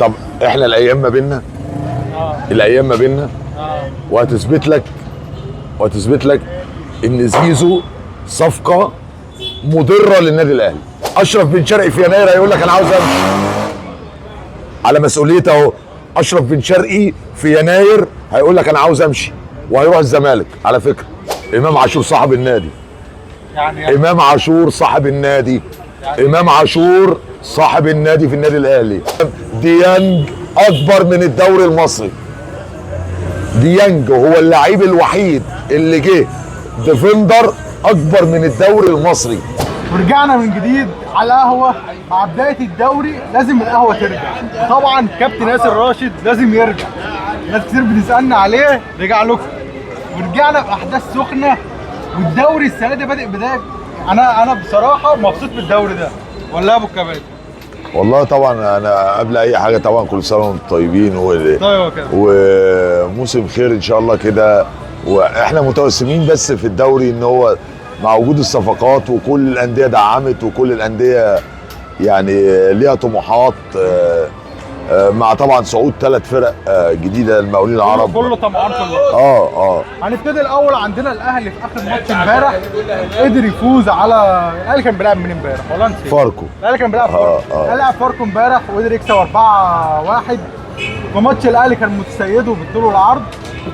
طب احنا الايام ما بيننا الايام ما بيننا وهتثبت لك ان زيزو صفقه مضره للنادي الاهلي. اشرف بن شرقي في يناير هيقول لك انا عاوز امشي على مسؤوليته اهو. اشرف بن شرقي في يناير هيقول لك انا عاوز امشي وهيروح الزمالك. على فكره امام عاشور صاحب النادي، امام عاشور صاحب النادي، امام عاشور صاحب النادي في النادي الاهلي. ديانج اكبر من الدوري المصري. ديانج هو اللعيب الوحيد اللي جه ديفندر اكبر من الدوري المصري. ورجعنا من جديد على القهوه مع بدايه الدوري. لازم القهوه ترجع طبعا. كابتن ياسر راشد لازم يرجع، ناس كتير بتسالنا عليه. رجع لكم ورجعنا باحداث سخنه، والدوري السنه دي بادئ بدايه. انا بصراحه مبسوط بالدوري ده، ولا يا ابو الكباتن؟ والله طبعا انا قبل اي حاجه طبعا كل سنه وانتم طيبين وموسم خير ان شاء الله كده. واحنا متوسمين بس في الدوري ان هو مع وجود الصفقات وكل الانديه دعمت وكل الانديه يعني ليها طموحات، مع طبعا صعود 3 فرق جديده المقاولين العرب. كله طمعان في الله. هنبتدي الاول. عندنا الاهلي في اخر ماتش امبارح قدر يفوز على الاهلي. كان بيلعب من امبارح ولا نسيت؟ فاركو. الاهلي كان بيلعب فاركو. الاهلي لعب فاركو امبارح وقدر يكسب 4-1 في ماتش. الاهلي كان متسيده بالطول والعرض.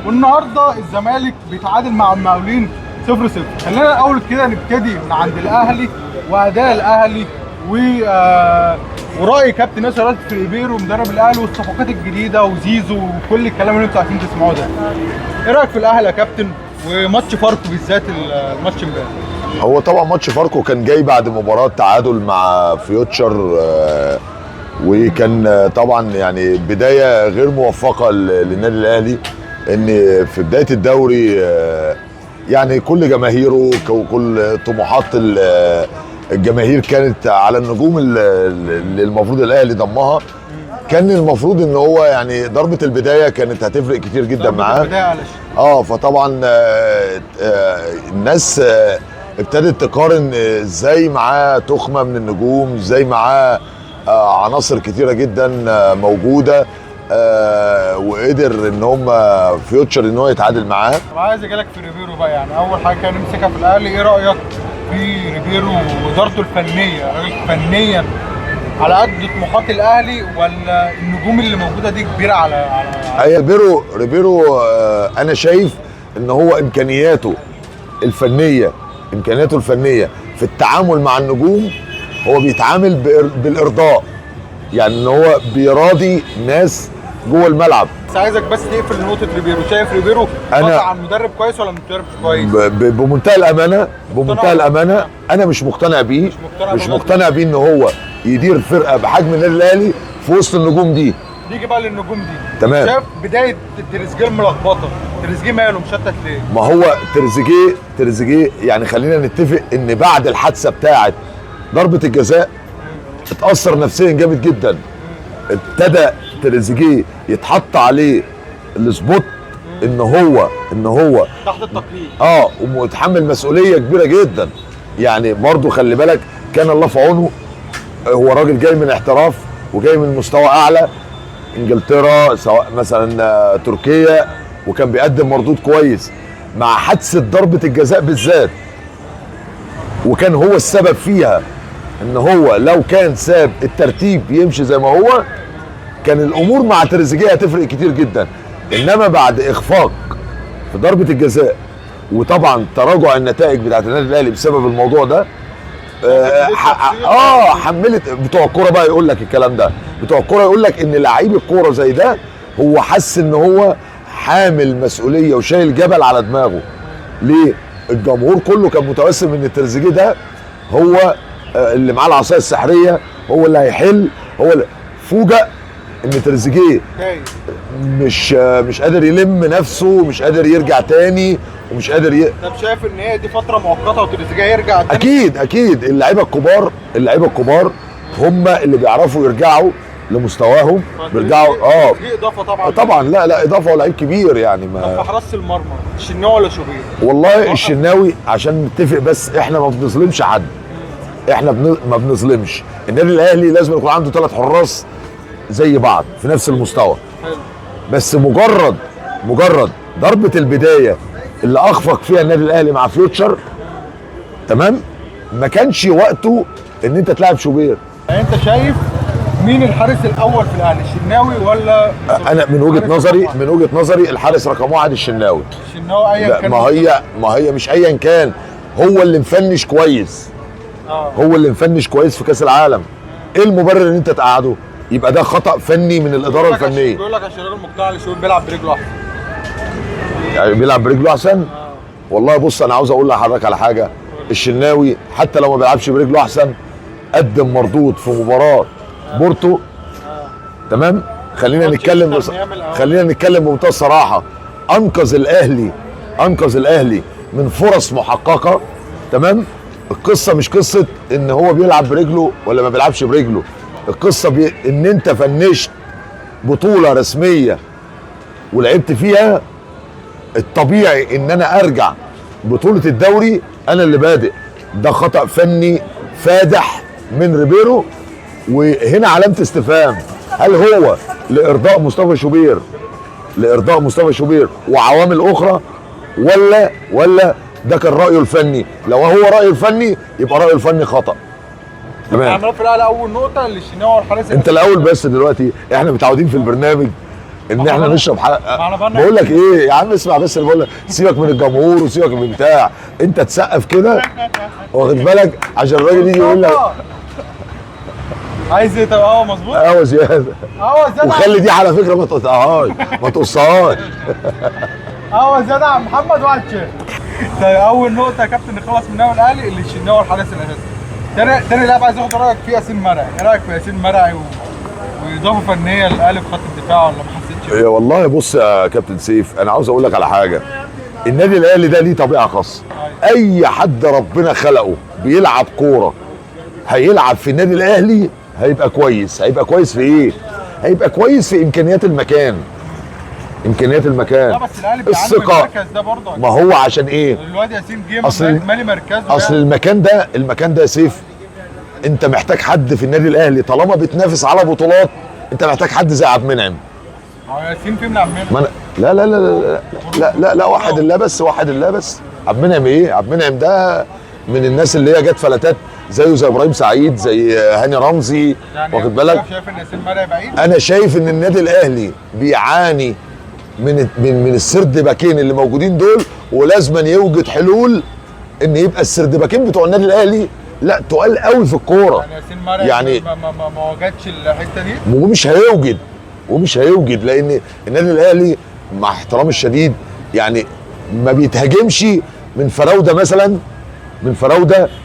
والنهارده الزمالك بيتعادل مع المقاولين 0-0. خلينا الاول كده نبتدي من عند الاهلي واداء الاهلي ورأي كابتن ياسر راشد في ريبيرو مدرب الاهلي والصفقات الجديده وزيزو وكل الكلام اللي انتوا عايزين تسمعوه ده. ايه رايك في الاهلي يا كابتن وماتش فاركو بالذات الماتش امبارح؟ هو طبعا ماتش فاركو كان جاي بعد مباراه تعادل مع فيوتشر، وكان طبعا يعني بدايه غير موفقه للنادي الاهلي. ان في بدايه الدوري يعني كل جماهيره وكل طموحات الجماهير كانت على النجوم اللي المفروض الاهلي ضمها. كان المفروض ان هو يعني ضربه البدايه كانت هتفرق كتير جدا معاه. فطبعا الناس ابتدت تقارن ازاي معاه تخمه من النجوم، ازاي معاه عناصر كتيره جدا موجوده، وقدر ان هم فيوتشر ان هو يتعادل معاه. طب عايز اجي لك في ريبيرو بقى. يعني اول حاجه كان يمسكها في الاهلي، ايه رايك في ريبيرو وادارته الفنيه؟ راجل فنيا على قد طموحات الاهلي ولا النجوم اللي موجوده دي كبيره على هي ريبيرو انا شايف ان هو امكانياته الفنيه في التعامل مع النجوم، هو بيتعامل بالارضاء. يعني ان هو بيراضي ناس جوه الملعب. بس عايزك بس تقفل نقطه ريبيرو. شايف ريبيرو طبعا مدرب كويس ولا مدرب كويس؟ بمنتهى الامانه انا مش مقتنع بيه. مش مقتنع بيه ان هو يدير فرقه بحجم النادي الاهلي في وسط النجوم دي. نيجي بقى للنجوم دي. تمام. شايف بدايه تريزيجيه ملخبطه. تريزيجيه ماله مشتت ليه؟ ما هو تريزيجيه يعني خلينا نتفق ان بعد الحادثه بتاعه ضربه الجزاء اتاثر نفسيا جامد جدا. ابتدى تريزيجيه يتحط عليه السبوت ان هو تحت التقييم. ومتحمل مسؤوليه كبيره جدا. يعني برضه خلي بالك كان الله في عونه. هو راجل جاي من احتراف وجاي من مستوى اعلى، انجلترا سواء مثلا تركيا، وكان بيقدم مردود كويس. مع حادثه ضربه الجزاء بالذات وكان هو السبب فيها، ان هو لو كان ساب الترتيب يمشي زي ما هو كان الامور مع تريزيجيه هتفرق كتير جدا. انما بعد اخفاق في ضربه الجزاء وطبعا تراجع النتائج بتاعت النادي الاهلي بسبب الموضوع ده، حملت بتوع الكوره بقى يقول لك الكلام ده. بتوع الكوره يقول لك ان لعيب الكوره زي ده هو حس ان هو حامل مسؤوليه وشايل جبل على دماغه. ليه؟ الجمهور كله كان متوسم ان تريزيجيه ده هو اللي معاه العصايه السحريه، هو اللي هيحل. هو اللي فوجئ ان تريزيجيه مش قادر يلم نفسه، مش قادر يرجع تاني، ومش قادر طب شايف ان هي دي فتره مؤقته وتريزيجيه يرجع تاني؟ اكيد اللعيبه الكبار هم اللي بيعرفوا يرجعوا لمستواهم. بيرجعوا اضافه طبعا لا اضافه ولاعيب كبير يعني. ما طب في حراسه المرمى الشناوي ولا شوبير؟ والله الشناوي عشان نتفق بس احنا ما بنظلمش حد. احنا ما بنظلمش. النادي الاهلي لازم يكون عنده 3 حراس زي بعض في نفس المستوى. حلو. بس مجرد ضربه البدايه اللي اخفق فيها النادي الاهلي مع فيوتشر، تمام، ما كانش وقته ان انت تلعب شوبير. يعني انت شايف مين الحارس الاول في الاهلي، الشناوي ولا؟ انا من وجهه نظري الحارس رقم واحد الشناوي. الشناوي ايا لا، كان. ما هي مش ايا كان، هو اللي مفنش كويس. هو اللي مفنش كويس في كاس العالم. ايه المبرر ان انت تقعده؟ يبقى ده خطأ فني من الاداره الفنيه. بيقول لك عشان الراجل مقتنع ان شوبير بيلعب برجله احسن. يعني بيلعب برجله احسن؟ والله بص، انا عاوز اقول لحضرتك على حاجه. الشناوي حتى لو ما بيلعبش برجله احسن، قدم مردود في مباراه بورتو. تمام؟ خلينا نتكلم بمنتهى الصراحه. انقذ الاهلي من فرص محققه. تمام؟ القصه مش قصه ان هو بيلعب برجله ولا ما بيلعبش برجله. القصه ان انت فنشت بطوله رسميه ولعبت فيها. الطبيعي ان انا ارجع بطوله الدوري انا اللي بادئ. ده خطأ فني فادح من ريبيرو، وهنا علامه استفهام. هل هو لارضاء مصطفى شوبير وعوامل اخرى، ولا ده كان رايه الفني؟ لو هو رايه الفني يبقى رايه الفني خطأ. تمام. عمال في الاهلي اول نقطه اللي الشناوي والحارس. انت الاول بس دلوقتي احنا متعودين في البرنامج ان احنا نشرب بقول لك ايه يا عم، اسمع بس اللي بقول لك. سيبك من الجمهور وسيبك من بتاع، انت تسقف كده واخد بالك عشان الراجل يجي يقول لك عايز ايه؟ طب مظبوط. زياده. وخلي دي على فكره ما تقطعهاش ما تقصهاش. زياده عن محمد واحد شاف. طيب اول نقطه يا كابتن نخلص منها الاهلي اللي الشناوي والحارس الاساسي. تاني لاعب عايز اخد رايك فيه ياسين مرعي. ايه رايك في ياسين مرعي واضافه فنيه للاهلي في خط الدفاع ولا ما حسيتش؟ ايه والله بص يا كابتن سيف، انا عاوز اقول لك على حاجه. النادي الاهلي ده ليه طبيعه خاصه. اي حد ربنا خلقه بيلعب كوره هيلعب في النادي الاهلي هيبقى كويس. هيبقى كويس في ايه؟ هيبقى كويس في امكانيات المكان. لا بس الاهلي بيعاني من المركز ده برضه. ما هو عشان ايه؟ الواد ياسين جه مالي مركزه. اصل المكان ده يا سيف، انت محتاج حد في النادي الاهلي طالما بتنافس على بطولات. انت محتاج حد زي عبد المنعم. ياسين فين من عبد المنعم؟ لا واحد الله بس. عبد المنعم ايه؟ عبد المنعم ده من الناس اللي هي جت فلتات زي ابراهيم سعيد، زي هاني رمزي. يعني واخد بالك؟ شايف ان ياسين مرعي بعيد؟ انا شايف ان النادي الاهلي بيعاني من السرد باكين اللي موجودين دول، ولازم يوجد حلول ان يبقى السرد باكين بتوع النادي الاهلي لا تقال قوي في الكوره. يعني ياسين مرعي يعني ما وجدش الحته دي ومش هيوجد لان النادي الاهلي مع احترامي الشديد يعني ما بيتهاجمش من فراوده مثلا.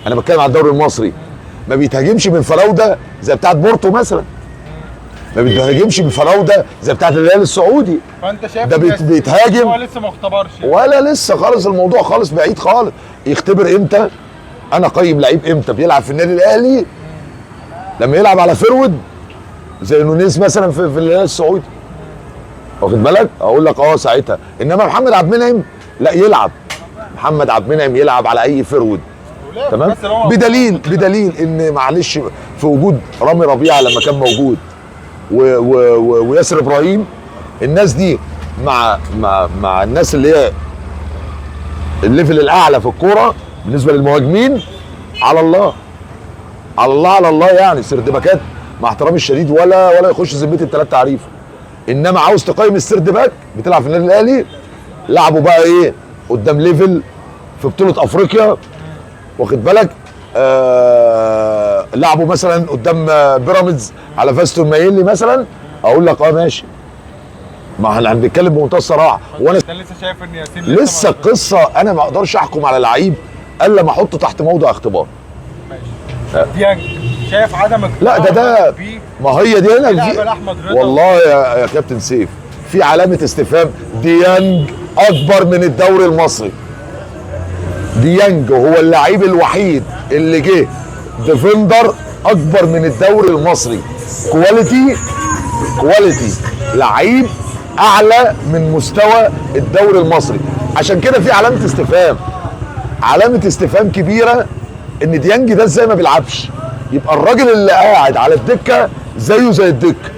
انا بتكلم على الدوري المصري. ما بيتهاجمش من فراوده زي بتاعه بورتو مثلا. ما بيتهاجمش من فراوده زي بتاعه الهلال السعودي. فانت شايف ده بيتهاجم هو لسه ما اختبرش ولا لسه خالص. الموضوع خالص بعيد خالص. يختبر امتى؟ انا قيم لعيب امتى بيلعب في النادي الاهلي؟ لما يلعب على فرود زي نونيز مثلا في الهلال السعودي. واخد بالك؟ اقول لك ساعتها. انما محمد عبد المنعم لا يلعب. محمد عبد المنعم يلعب على اي فرود. تمام؟ بدليل ان معلش في وجود رامي ربيعه لما كان موجود وياسر ابراهيم. الناس دي مع الناس اللي هي الليفل الاعلى في الكوره بالنسبه للمهاجمين على الله يعني سرد باكات مع احترامي الشديد ولا يخش ذمتي الثلاث تعريف. انما عاوز تقيم السرد باك بتلعب في النادي الاهلي، لعبوا بقى ايه قدام ليفل في بطوله افريقيا. واخد بالك؟ لعبوا مثلا قدام بيراميدز على فاستون مايلي مثلا. اقول لك ماشي. ما احنا بنتكلم بمنتهى الصراحه. وانا لسه شايف ان ياسين لسه القصه. انا ما اقدرش احكم على لعيب الا ما احطه تحت موضع اختبار. ماشي. ديانج شايف عدم لا ده ما هي دي هنا والله يا كابتن سيف في علامه استفهام. ديانج اكبر من الدوري المصري. ديانج هو اللعيب الوحيد اللي جه ديفندر اكبر من الدوري المصري. كواليتي لعيب اعلى من مستوى الدوري المصري. عشان كده في علامه استفهام كبيره ان ديانج ده ازاي ما بيلعبش. يبقى الراجل اللي قاعد على الدكه زيه زي الدكه.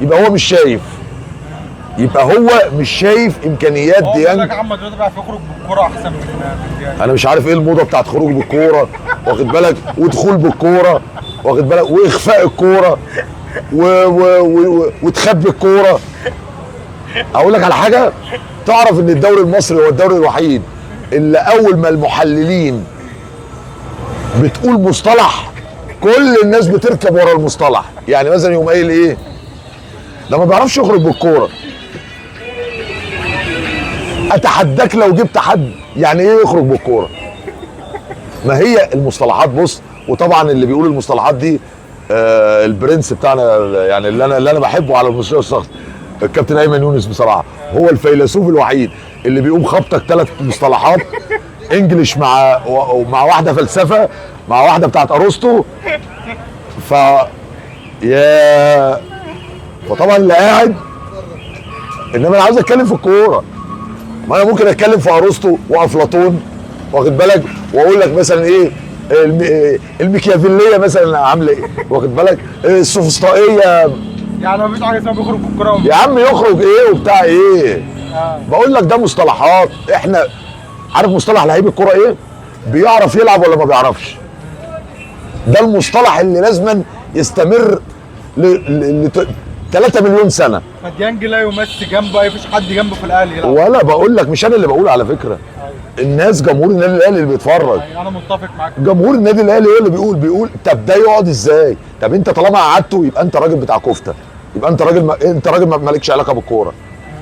يبقى هو مش شايف، يبقى هو مش شايف امكانيات هو بيقول ديانج. لك يا عم دلوقتي بقى يخرج بالكوره احسن من ديانج. انا مش عارف ايه الموضه بتاعت خروج بالكوره، واخد بالك، ودخول بالكوره، واخد بالك، واخفاء الكوره وتخبي الكوره. اقول لك على حاجه، تعرف ان الدوري المصري هو الدوري الوحيد اللي اول ما المحللين بتقول مصطلح كل الناس بتركب ورا المصطلح. يعني مثلا يقوم قايل ايه؟ ده ما بيعرفش يخرج بالكوره. اتحداك لو جبت حد يعني ايه يخرج بالكوره. ما هي المصطلحات، بص، وطبعا اللي بيقول المصطلحات دي البرنس بتاعنا، يعني اللي انا بحبه على المستوى الشخصي، الكابتن ايمن يونس بصراحه. هو الفيلسوف الوحيد اللي بيقوم خبطك 3 مصطلحات انجليش مع واحده فلسفه مع واحده بتاعت ارسطو. ف يا فطبعا اللي قاعد، انما انا عاوز اتكلم في الكوره. ما انا ممكن اتكلم في ارسطو وافلاطون، واخد بالك، واقول لك مثلا ايه الميكيافيليه مثلا عامله ايه، واخد بالك، السوفسطائيه. يعني مفيش حاجه اسمها بيخرج بالكوره. يا عم يخرج ايه وبتاع ايه؟ بقول لك ده مصطلحات. احنا عارف مصطلح لعيب الكوره ايه؟ بيعرف يلعب ولا ما بيعرفش. ده المصطلح اللي لازما يستمر ل 3 مليون سنه. فديانج لا يمس جنبه، مفيش حد جنبه في الاهلي يلعب. ولا بقول لك، مش انا اللي بقول على فكره. الناس، جمهور النادي الاهلي اللي بيتفرج. انا متفق معاك. جمهور النادي الاهلي هو اللي بيقول طب ده يقعد ازاي؟ طب انت طالما قعدته يبقى انت راجل بتاع كفته، يبقى انت راجل مالكش علاقه بالكوره.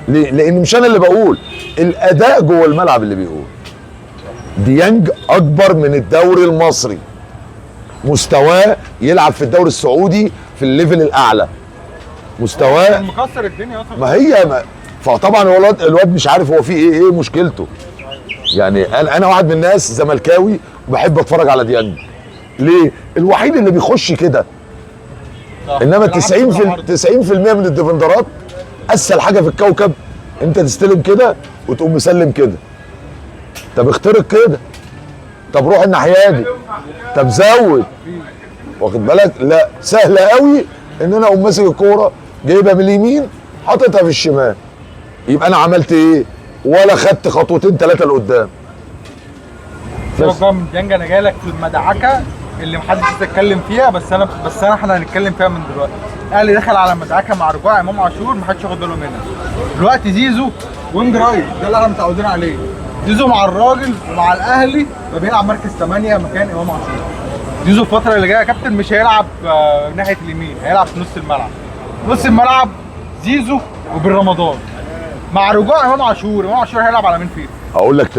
ليه؟ لان مش انا اللي بقول، الاداء جوه الملعب اللي بيقول. ديانج اكبر من الدوري المصري، مستواه يلعب في الدوري السعودي في الليفل الاعلى، مستواه مكسر الدنيا اصلا. ما هي فطبعا هو الواد مش عارف هو فيه ايه مشكلته. يعني انا واحد من الناس زملكاوي وبحب اتفرج على ديانج. ليه؟ الوحيد اللي بيخش كده. انما 90% من الديفندرات اسهل حاجه في الكوكب انت تستلم كده وتقوم مسلم كده. طب اخترق كده، طب روح الناحيه دي، طب زود، واخد بالك. لا، سهله قوي ان انا اقوم ماسك الكوره جايبها من اليمين حاططها في الشمال. يبقى انا عملت ايه؟ ولا خدت خطوتين 3 لقدام. سيبك بقى من ديانج، انا جاي لك في المدعكه اللي محدش يتكلم فيها، بس احنا هنتكلم فيها من دلوقتي. الاهلي دخل على مدعكه مع رجوع امام عاشور، محدش واخد باله منها. دلوقتي زيزو وينج رايت، ده اللي احنا متعودين عليه. زيزو مع الراجل ومع الاهلي بيلعب مركز 8 مكان امام عاشور. زيزو الفتره اللي جايه يا كابتن مش هيلعب ناحيه اليمين، هيلعب في نص الملعب. نص الملعب زيزو وبن رمضان. مع رجوع امام عاشور هيلعب على مين فين؟ اقول لك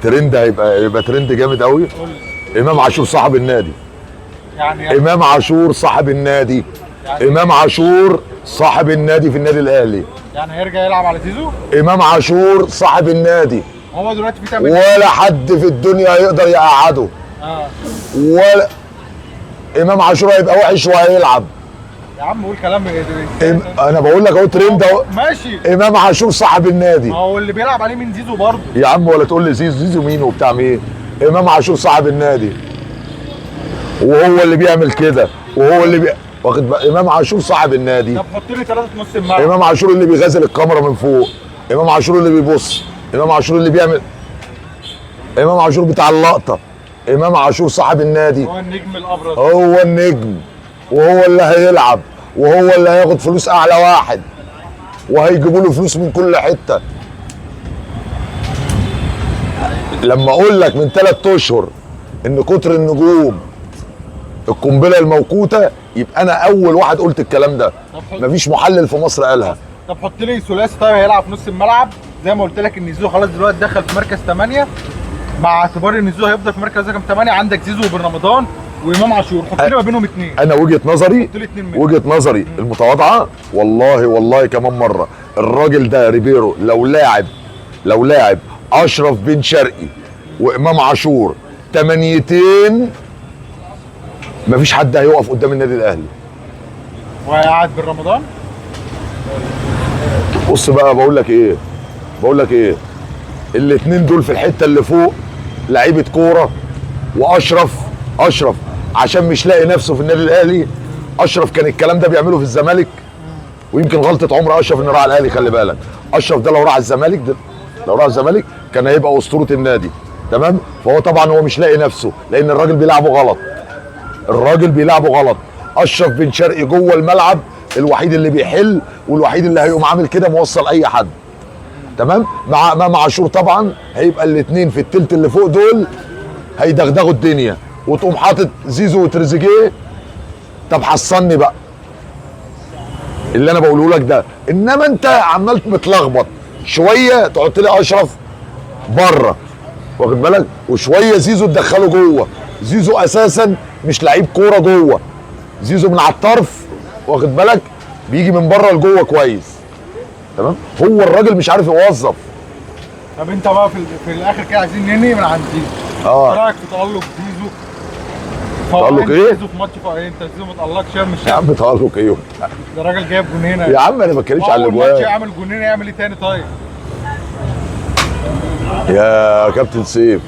ترند هيبقى ترند جامد قوي. امام عاشور صاحب النادي. يعني امام عاشور صاحب النادي. يعني امام عاشور صاحب النادي في النادي الاهلي. يعني هيرجع يلعب على زيزو؟ امام عاشور صاحب النادي. هو دلوقتي في تمرين ولا حد في الدنيا يقدر يقعده. ولا امام عاشور هيبقى وحش وهيلعب. يا عم قول كلام انا بقول لك اهو ترند اهو. ماشي. امام عاشور صاحب النادي. ما هو اللي بيلعب عليه من زيزو برضه. يا عم ولا تقول لي زيزو مين وبتاع مين. امام عاشور صاحب النادي، وهو اللي بيعمل كده، وهو اللي واخد امام عاشور صاحب النادي. طب حط لي 3 في نص الملعب. امام عاشور اللي بيغازل الكاميرا من فوق، امام عاشور اللي بيبص، امام عاشور اللي بيعمل، امام عاشور بتاع اللقطه، امام عاشور صاحب النادي. هو النجم الابرز، هو النجم، وهو اللي هيلعب، وهو اللي هياخد فلوس اعلى واحد، وهيجيبوا له فلوس من كل حته. لما اقول لك من 3 اشهر ان كتر النجوم القنبله الموقوته، يبقى انا اول واحد قلت الكلام ده. مفيش محلل في مصر قالها. طب حط لي ثلاثي طيب هيلعب في نص الملعب، زي ما قلت لك ان زيزو خلاص دلوقتي دخل في مركز 8، مع اعتبار ان زيزو هيفضل في مركز رقم 8. عندك زيزو وبن رمضان وامام عاشور، حط لي ما بينهم 2. انا وجهه نظري المتواضعه، والله كمان مره، الراجل ده ريبيرو لو لاعب اشرف بن شرقي وامام عاشور 8 مفيش حد هيقف قدام النادي الاهلي. وقاعد بن رمضان. بص بقى بقول لك ايه، الاثنين دول في الحته اللي فوق لعيبه كوره. واشرف عشان مش لاقي نفسه في النادي الاهلي. اشرف كان الكلام ده بيعمله في الزمالك، ويمكن غلطه عمر اشرف انه راح على الاهلي. خلي بالك اشرف ده لو راح الزمالك لو راح الزمالك كان هيبقى اسطوره النادي. تمام. فهو طبعا هو مش لاقي نفسه لان الراجل بيلعبه غلط. الراجل بيلعبه غلط. اشرف بن شرقي جوه الملعب الوحيد اللي بيحل والوحيد اللي هيقوم عامل كده موصل اي حد. تمام. مع امام عاشور طبعا هيبقى الاثنين في التلت اللي فوق دول هيدغدغوا الدنيا، وتقوم حاطط زيزو وتريزيجيه. طب حصلني بقى اللي انا بقوله لك ده. انما انت عمال متلخبط، شويه تحط لي اشرف بره واخد بالك، وشويه زيزو تدخله جوه. زيزو اساسا مش لعيب كوره جوه، زيزو من على الطرف واخد بالك، بيجي من بره لجوه كويس. تمام. هو الراجل مش عارف يوظف. طب انت بقى في الاخر كده عايزين ننهي من عند زيزو. ايه رايك في تألق زيزو؟ تألق ايه؟ زيزو في ماتش انت زيزو ما تألقش مش يا عم تألق ايه؟ ده راجل جايب جونين يا عم انا ما بتكلمش على الاجوان. ماتش يعمل جونين يعمل ايه تاني طيب؟ يا كابتن سيف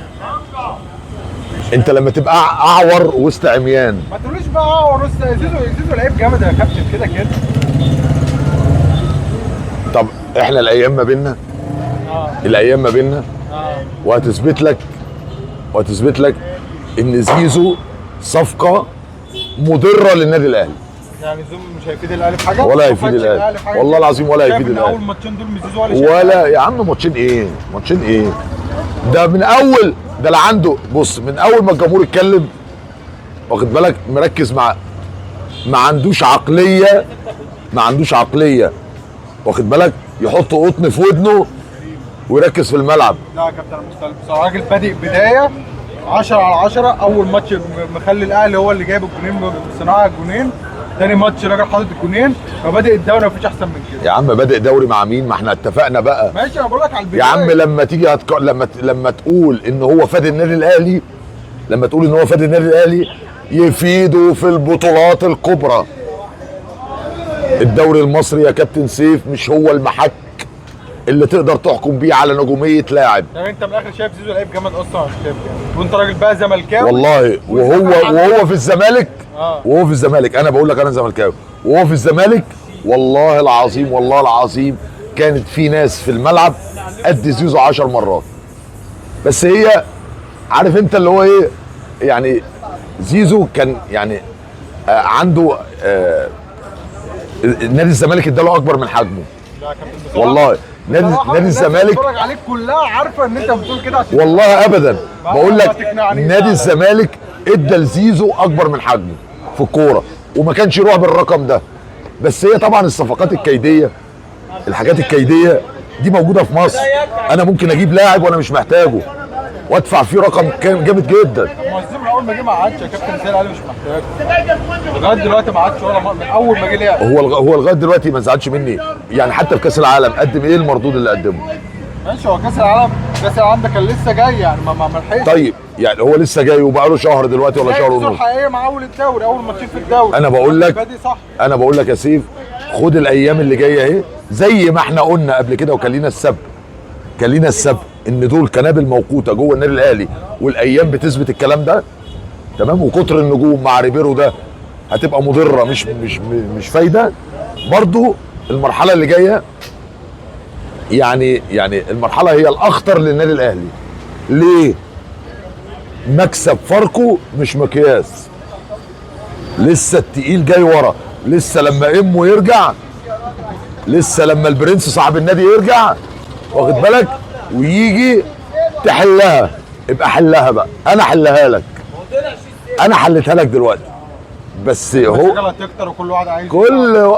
انت لما تبقى اعور وسط عميان ما تقوليش بقى اعور وسط. زيزو لعيب جامد يا كابتن كده كده. طب احنا الايام ما بيننا الايام ما بيننا وهتثبت لك ان زيزو صفقه مضره للنادي الاهلي. يعني زيزو مش هيفيد الاهلي في حاجه ولا هيفيد الاهلي والله العظيم ولا هيفيد الاهلي. اول ماتشين دول مش زيزو ولا يا عم ماتشين ايه ده من اول ده اللي عنده. بص من اول ما الجمهور اتكلم واخد بالك مركز مع ما عندوش عقليه واخد بالك يحط قطن في ودنه ويركز في الملعب. لا يا كابتن انا مختلف بصراحه. راجل بادئ بدايه 10 على 10. اول ماتش مخلي الاهلي هو اللي جايب الجونين بصناعه الجونين. تاني ماتش راجل حاطط الجونين. فبادئ الدوري مفيش احسن من كده. يا عم بادئ دوري مع مين؟ ما احنا اتفقنا بقى. ماشي انا بقول لك على البدايه. يا عم لما تيجي لما تقول ان هو فاد النادي الاهلي، لما تقول ان هو فاد النادي الاهلي يفيده في البطولات الكبرى. الدوري المصري يا كابتن سيف مش هو المحك اللي تقدر تحكم بيه على نجوميه لاعب. طب انت من الاخر شايف زيزو لعيب جامد اصلا مش شايف يعني. وانت راجل بقى زملكاوي والله وهو في الزمالك وهو في الزمالك انا بقول لك انا زملكاوي وهو في الزمالك والله العظيم كانت في ناس في الملعب قد زيزو 10 مرات. بس هي عارف انت اللي هو ايه يعني زيزو كان يعني عنده نادي الزمالك اداله اكبر من حجمه. لا يا كابتن بصراحه والله نادي الزمالك بتتفرج عليك كلها عارفه ان انت بتقول كده عشان والله ابدا بقول لك نادي الزمالك ادى لزيزو اكبر من حجمه في الكوره وما كانش يروح بالرقم ده. بس هي طبعا الصفقات الكيديه الحاجات الكيديه دي موجوده في مصر. انا ممكن اجيب لاعب وانا مش محتاجه وادفع فيه رقم جامد جدا. ما الزمالك اول ما جه ما عادش يا كابتن زي العيال مش محتاجه لغايه دلوقتي ما عادش ولا من اول ما جه لعب. هو لغايه دلوقتي ما زعلش مني يعني. حتى في كاس العالم قدم ايه المردود اللي قدمه؟ ماشي هو كاس العالم ده كان لسه جاي يعني ما لحقش. طيب يعني هو لسه جاي وبقى له شهر دلوقتي ولا شهر ونص. حقيقيه مع اول الدوري اول ماتشين في الدوري. انا بقول لك يا سيف خد الايام اللي جايه اهي زي ما احنا قلنا قبل كده وكان لينا السبب ان دول كنابل موقوته جوه النادي الاهلي والايام بتثبت الكلام ده. تمام. وكتر النجوم مع ريبيرو ده هتبقى مضره مش فايده. برضو المرحله اللي جايه يعني المرحله هي الاخطر للنادي الاهلي. ليه؟ مكسب فاركو مش مقياس. لسه التقيل جاي ورا. لسه لما امه يرجع لسه لما البرنس صاحب النادي يرجع واخد بالك ويجي تحلها. ابقى حلها بقى. انا حلها لك. انا حلتها لك دلوقتي. بس هو هتكتر وكل واحد عايز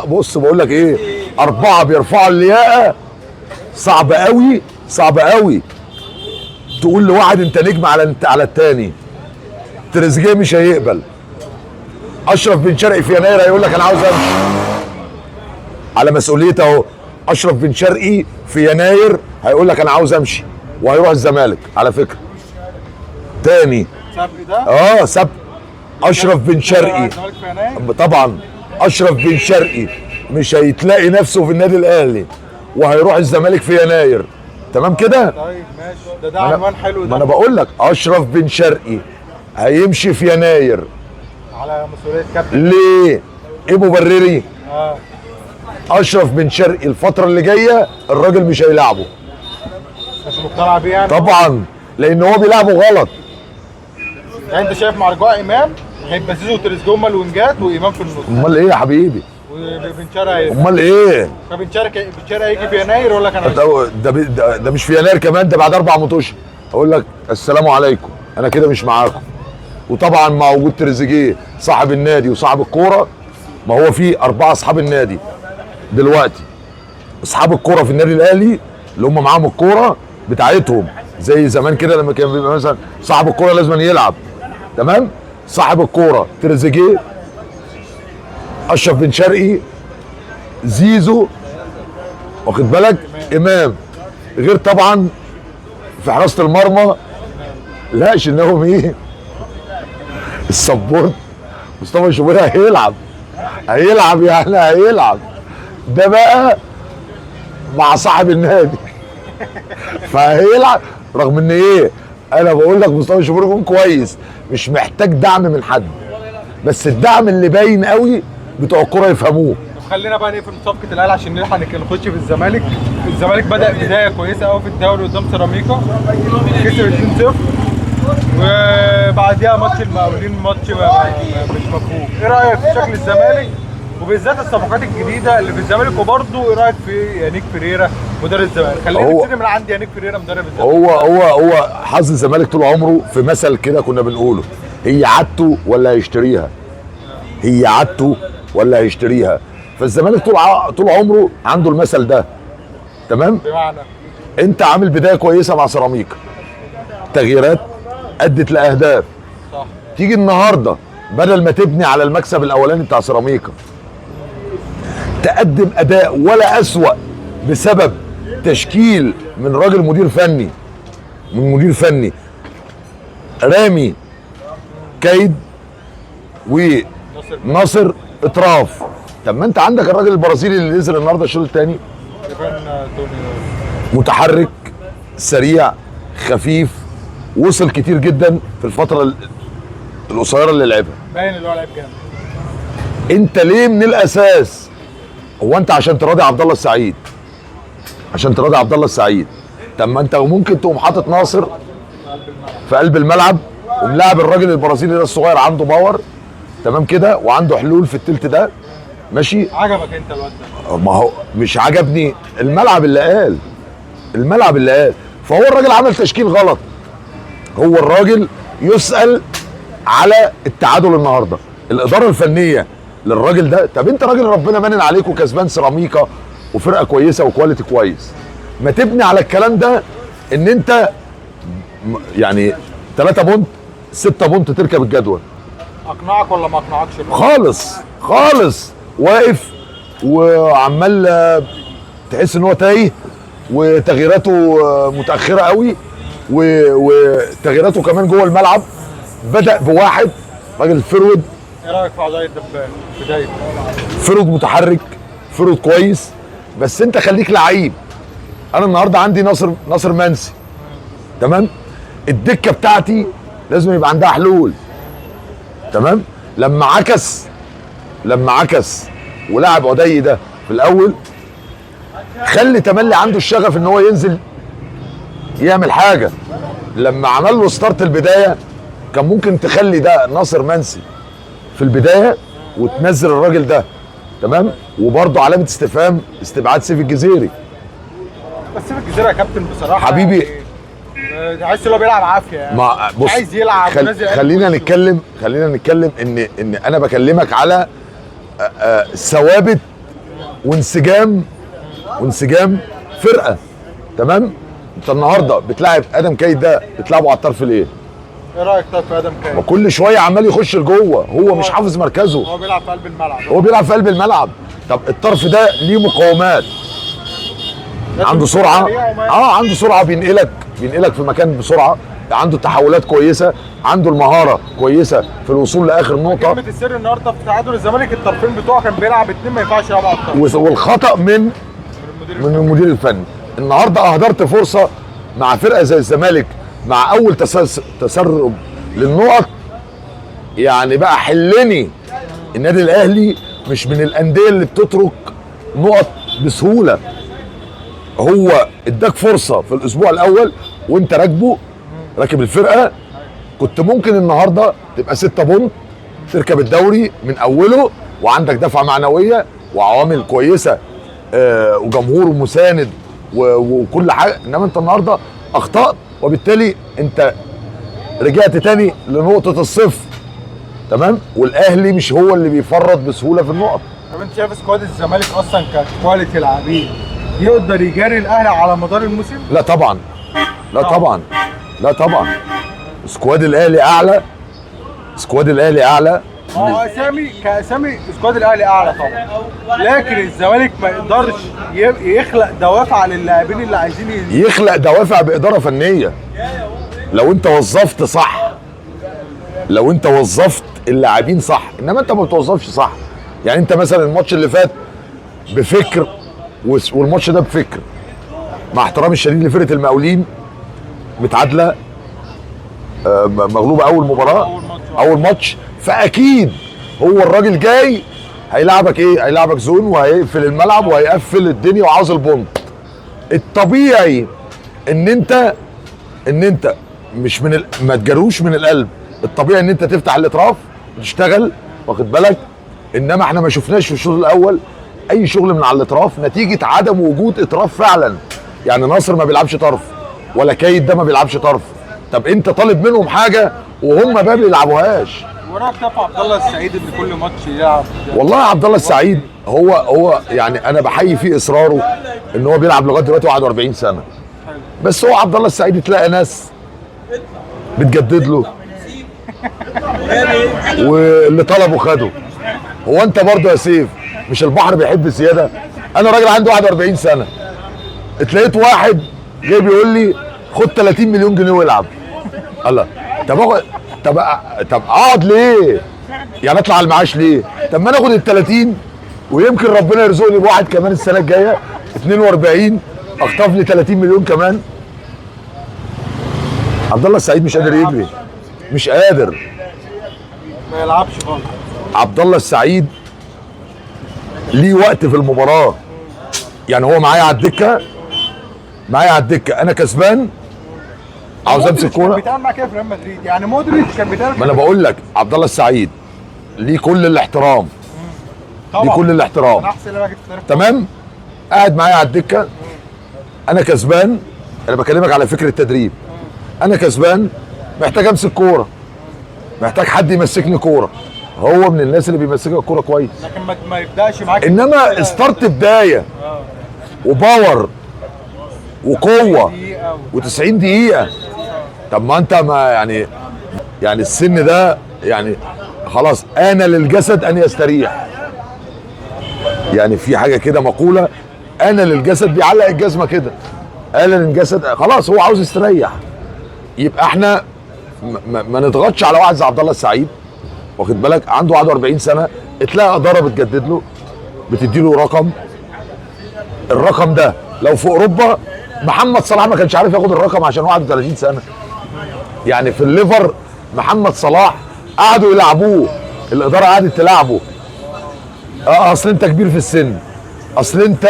بص بقول لك ايه 4 بيرفعوا اللياقه. صعب قوي تقول لواحد انت نجم على التاني. تريزيجيه مش هيقبل. اشرف بن شرقي في يناير هيقول لك انا عاوز امشي على مسؤوليته اهو. اشرف بن شرقي في يناير هيقول لك انا عاوز امشي وهيروح الزمالك على فكره تاني. سب اشرف بن شرقي طبعا. اشرف بن شرقي مش هيتلاقي نفسه في النادي الاهلي وهيروح الزمالك في يناير. تمام كده؟ طيب ماشي ده عنوان حلو ده. ما انا بقول لك اشرف بن شرقي هيمشي في يناير على مسؤوليه كابتن. ليه؟ ايه مبرري؟ اشرف بن شرقي الفتره اللي جايه الراجل مش هيلعبه مش مقتنع بيه يعني؟ طبعا، لان هو بيلعبه غلط. يعني انت شايف مع رجوع امام هيبقى زيزو وتريزيجيه هما الوينجات وامام في النص، امال ايه يا حبيبي؟ وبن شرقي امال ايه؟ بن شرقي هيجي في يناير ولا كان ده مش في يناير كمان، ده بعد 4 ماتشات. اقول لك السلام عليكم، انا كده مش معاكم. وطبعا مع وجود تريزيجيه صاحب النادي وصاحب الكوره، ما هو في 4 اصحاب النادي دلوقتي. اصحاب الكوره في النادي الاهلي اللي هم معاهم الكوره بتاعتهم، زي زمان كده لما كان بيبقى مثلا صاحب الكوره لازم يلعب، تمام؟ صاحب الكوره تريزيجيه، اشرف بن شرقي، زيزو، واخد بالك، امام. غير طبعا في حراسه المرمى لا شناهم ايه؟ السبورت مصطفى شوبير هيلعب يعني هيلعب. ده بقى مع صاحب النادي فهيلعب. رغم ان ايه، انا بقول لك مصطفى شوبير يكون كويس، مش محتاج دعم من حد، بس الدعم اللي باين قوي بتوع الكوره يفهموه. طب خلينا بقى نقفل صفقه الاهلي عشان نلحق نخش في الزمالك. الزمالك بدا بدايه كويسه قوي في الدوري قدام سيراميكا، كسب 2-0، وبعديها ماتش المقاولين ماتش مش مفهوم. ايه رايك في شكل الزمالك وبالذات الصفقات الجديده اللي في الزمالك؟ وبرضه ايه رايك في يانيك فيريرا مدرب الزمالك؟ خلينا نبتدي من عند يانيك فيريرا مدرب الزمالك. هو حظ الزمالك طول عمره في مثل كده كنا بنقوله، هي عادته ولا هيشتريها؟ هي عادته ولا هيشتريها؟ فالزمالك طول عمره عنده المثل ده، تمام؟ بمعنى انت عامل بدايه كويسه مع سيراميكا، تغييرات ادت لاهداف، صح. تيجي النهارده بدل ما تبني على المكسب الاولاني بتاع سيراميكا تقدم اداء ولا اسوأ بسبب تشكيل من راجل مدير فني رامي كيد وناصر اطراف. طب ما انت عندك الراجل البرازيلي اللي نزل النهارده الشوط الثاني، متحرك سريع خفيف، وصل كتير جدا في الفتره القصيره اللي لعبها، باين اللي هو لعب جامد. انت ليه من الاساس؟ هو انت عشان تراضي عبد الله السعيد، طب ما انت ممكن تقوم حاطط ناصر في قلب الملعب وملاعب الراجل البرازيلي ده الصغير عنده باور، تمام كده، وعنده حلول في التلت ده، ماشي. عجبك انت الواد ده؟ ما هو مش عجبني الملعب اللي قال. فهو الراجل عمل تشكيل غلط. هو الراجل يسأل على التعادل النهارده، الاداره الفنيه للراجل ده. طب انت راجل ربنا منن عليك وكسبان سيراميكا وفرقه كويسه وكواليتي كويس، ما تبني على الكلام ده ان انت يعني 3 بونت 6 بونت تركب الجدول. اقنعك ولا ما اقنعكش؟ خالص واقف وعمال تحس ان هو تايه، وتغييراته متاخره قوي، وتغييراته كمان جوه الملعب. بدا بواحد راجل فرود. ايه رايك في عضايا الدبان بدايته؟ فرود متحرك، فرود كويس، بس انت خليك لعيب. انا النهارده عندي ناصر منسي، تمام؟ الدكه بتاعتي لازم يبقى عندها حلول، تمام؟ لما عكس ولعب عدي ده في الاول، خلي تملي عنده الشغف ان هو ينزل يعمل حاجه. لما عمل له ستارت البدايه كان ممكن تخلي ده ناصر منسي في البدايه وتنزل الراجل ده، تمام؟ وبرضه علامه استفهام استبعاد سيف الجزيري. بس سيف الجزيري يا كابتن بصراحه حبيبي يعني تحس ان هو بيلعب عافيه يعني. بص، عايز يلعب خلينا نتكلم ان انا بكلمك على ثوابت وانسجام فرقه، تمام؟ انت النهارده بتلاعب ادم كايد ده، بتلعبه على الطرف ليه؟ ايه رايك طيب في ادم كايد؟ وكل شويه عمال يخش لجوه، هو مش حافظ مركزه. هو بيلعب في قلب الملعب. طب الطرف ده ليه مقاومات، عنده سرعه، عنده سرعه، بينقلك في مكان بسرعه، عنده تحولات كويسه، عنده المهاره كويسه في الوصول لاخر نقطه. كلمه السر النهارده في تعادل الزمالك الطرفين بتوعه كان بيلعب 2 ما ينفعش يلعب على الطرف، والخطا من المدير الفني. النهارده اهدرت فرصه مع فرقه زي الزمالك مع اول تسرب للنقط. يعني بقى حلني، النادي الاهلي مش من الانديه اللي بتترك نقط بسهوله. هو اداك فرصه في الاسبوع الاول وانت راكب الفرقه، كنت ممكن النهارده تبقى 6 بونت، تركب الدوري من اوله وعندك دفعه معنويه وعوامل كويسه، وجمهور مساند وكل حاجه. انما انت النهارده اخطات، وبالتالي انت رجعت تاني لنقطه الصفر. تمام. والاهلي مش هو اللي بيفرط بسهوله في النقط. طب انت شايف سكواد الزمالك اصلا ككواليتي لاعبين يقدر يجاري الاهلي على مدار الموسم؟ لا طبعا، لا طبعا، لا طبعا. سكواد الاهلي اعلى، سكواد الاهلي اعلى. كاسامي سكواد الاهلي اعلى طبعا، لكن الزمالك ما يقدرش يخلق دوافع للاعبين اللي عايزين يخلق دوافع باداره فنيه. لو انت وظفت صح، لو انت وظفت اللاعبين صح، انما انت ما بتوظفش صح. يعني انت مثلا الماتش اللي فات بفكر والماتش ده بفكر، مع احترامي الشديد لفرقه المقاولين متعادله، مغلوبه اول مباراه اول ماتش، فاكيد هو الراجل جاي هيلعبك ايه؟ هيلعبك زون وهيقفل الملعب وهيقفل الدنيا وعاوز البونت. الطبيعي ان انت مش ما تجروش من القلب، الطبيعي ان انت تفتح الاطراف وتشتغل، واخد بالك؟ انما احنا ما شفناش في الشوط الاول اي شغل من على الاطراف نتيجه عدم وجود اطراف فعلا. يعني ناصر ما بيلعبش طرف، ولا كايد ده ما بيلعبش طرف. طب انت طالب منهم حاجه وهم ما بيلعبوهاش. وراك دفع عبد الله السعيد اللي كل ماتش يلعب. والله عبد الله السعيد هو يعني انا بحيي فيه اصراره ان هو بيلعب لغايه دلوقتي 41 سنه. بس هو عبد الله السعيد تلاقي ناس بتجدد له واللي طلبه خده. هو انت برضه يا سيف مش البحر بيحب السياده؟ انا راجل عندي 41 سنه، اتلاقيت واحد جاي بيقول لي خد 30 مليون جنيه والعب. الله، طب اقعد ليه؟ يعني اطلع على المعاش ليه؟ طب ما انا اخد ال 30 ويمكن ربنا يرزقني بواحد كمان السنه الجايه 42 اخطف لي 30 مليون كمان. عبد الله السعيد مش قادر يجري، مش قادر، ما يلعبش خالص. عبد الله السعيد ليه وقت في المباراه. يعني هو معايا على الدكه، انا كسبان عاوز امسك كوره. كان بيتعامل مع كده في ريال مدريد، يعني مودريتش كان بيتعامل. ما انا بقول لك عبد الله السعيد ليه كل الاحترام، ليه كل الاحترام. تمام. قاعد معايا على الدكه، انا كسبان، انا بكلمك على فكره التدريب، انا كسبان محتاج امسك كوره، محتاج حد يمسكني كوره. هو من الناس اللي بيمسكك الكوره كويس، لكن ما يبداش معاك. انما ستارت بدايه وباور وقوه و90 دقيقه. طب ما انت ما يعني السن ده يعني خلاص آن للجسد ان يستريح. يعني في حاجه كده مقوله، آن للجسد، بيعلق الجزمه كده، آن للجسد خلاص هو عاوز يستريح. يبقى احنا ما نضغطش على واحد زي عبد الله السعيد، واخد بالك؟ عنده 41 سنه، تلاقي اداره بتجدد له، بتدي له رقم. الرقم ده لو في اوروبا محمد صلاح ما كانش عارف ياخد الرقم عشان 31 سنه. يعني في الليفر محمد صلاح قعدوا يلعبوه، الاداره قعدت تلعبه. اصل انت كبير في السن، اصل انت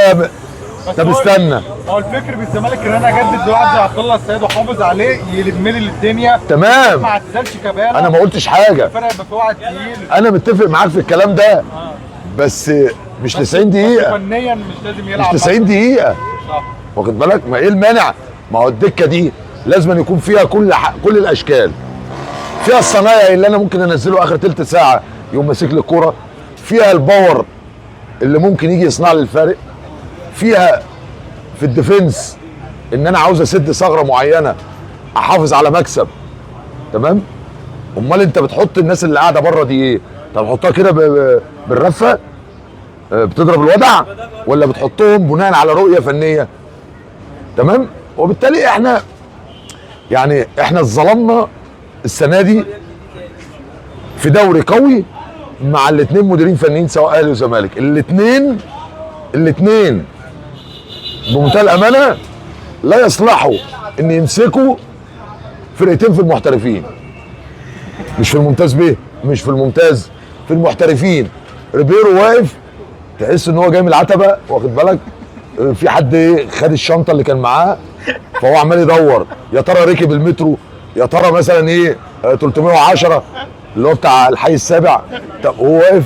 طب استنى. هو الفكر بالزمالك ان انا اجدد لواحد زي عبد الله السعيد واحافظ عليه يلم لي الدنيا. تمام. ما اعتزلش كبالة. انا ما قلتش حاجه، الفرق يبقى في واحد تقيل. انا متفق معاك في الكلام ده. بس مش 90 دقيقه، فنيا مش لازم يلعب، مش 90 دقيقه. صح. واخد بالك؟ ما ايه المانع؟ ما هو الدكه دي لازم يكون فيها كل الاشكال. فيها الصنايعي اللي انا ممكن انزله اخر تلت ساعه يقوم ماسك لي الكوره، فيها الباور اللي ممكن يجي يصنع لي الفارق، فيها في الديفنس ان انا عاوز اسد ثغره معينه احافظ على مكسب. تمام. امال انت بتحط الناس اللي قاعده بره دي ايه؟ طب بتحطها كده بالرفه بتضرب الوضع، ولا بتحطهم بناء على رؤيه فنيه؟ تمام. وبالتالي احنا اتظلمنا السنه دي في دوري قوي مع الاثنين مديرين فنيين سواء اهلي وزمالك. الاثنين بمنتهى الامانه لا يصلحوا ان يمسكوا فرقتين في المحترفين، مش في الممتاز، مش في الممتاز، في المحترفين. ريبيرو واقف تحس ان هو جاي من العتبه، واخد بالك؟ في حد ايه خد الشنطه اللي كان معاه، فهو عمال يدور يا ترى ركب المترو، يا ترى مثلا ايه 310 اللي هو بتاع الحي السابع. طب هو واقف،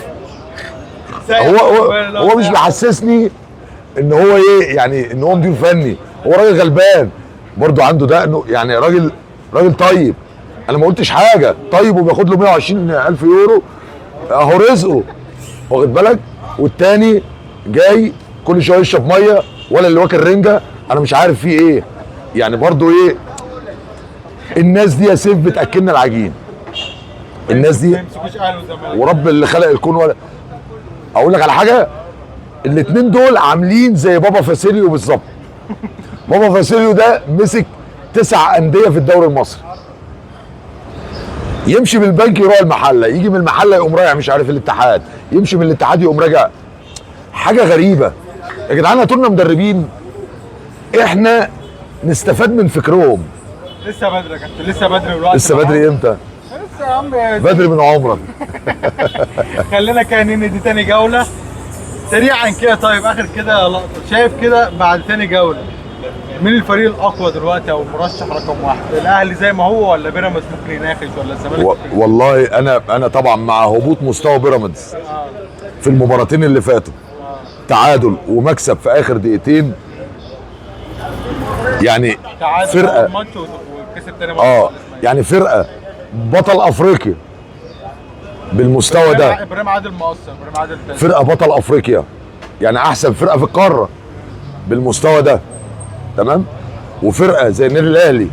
هو مش بيحسسني ان هو ايه يعني ان هو مدير فني، هو راجل غلبان برضه عنده دقنه، يعني راجل طيب. انا ما قلتش حاجه، طيب وبياخد له 120,000 يورو اهو رزقه، واخد بالك؟ والتاني جاي كل شويه يشرب ميه، ولا اللي واكل رنجه، انا مش عارف فيه ايه يعني برضه ايه. الناس دي يا سيف بتاكلنا العجين، الناس دي ورب اللي خلق الكون. ولا اقول لك على حاجه، الاتنين دول عاملين زي بابا فاسيليو بالظبط. بابا فاسيليو ده مسك 9 انديه في الدوري المصري، يمشي من البنك يروح المحله، يجي من المحله يقوم رايح مش عارف الاتحاد، يمشي من الاتحاد يقوم راجع. حاجه غريبه يا جدعان، هاتوا لنا مدربين احنا نستفاد من فكرهم. لسه بدري يا كابتن، لسه بدري الوقت. لسه بدري امتى؟ لسه يا عم بدري من عمرك. خلينا كده ندي تاني جوله سريعا كده. طيب اخر كده لقطه، شايف كده بعد تاني جوله مين الفريق الاقوى دلوقتي او المرشح رقم واحد؟ الاهلي زي ما هو، ولا بيراميدز ممكن يناقش، ولا الزمالك؟ والله انا طبعا مع هبوط مستوى بيراميدز في المباراتين اللي فاتوا، تعادل ومكسب في اخر دقيقتين، يعني فرقه وكسب تاني ماتش. يعني فرقه بطل افريقيا بالمستوى ده. ابراهيم عادل مقصر، ابراهيم عادل فرقه بطل افريقيا، يعني احسن فرقه في القاره بالمستوى ده، تمام؟ وفرقه زي النادي الاهلي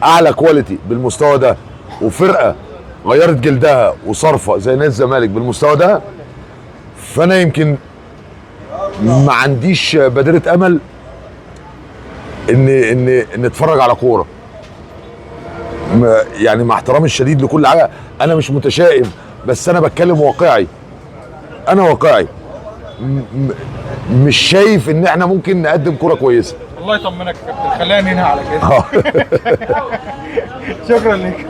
اعلى كواليتي بالمستوى ده، وفرقه غيرت جلدها وصرفه زي نادي الزمالك بالمستوى ده. فانا يمكن ما عنديش بادره امل ان اتفرج على كوره، يعني مع احترامي الشديد لكل حاجه، انا مش متشائم، بس انا بتكلم واقعي. انا واقعي، مش شايف ان احنا ممكن نقدم كوره كويسه. الله يطمنك يا كابتن، خلينا ننهي على كده. شكرا لك.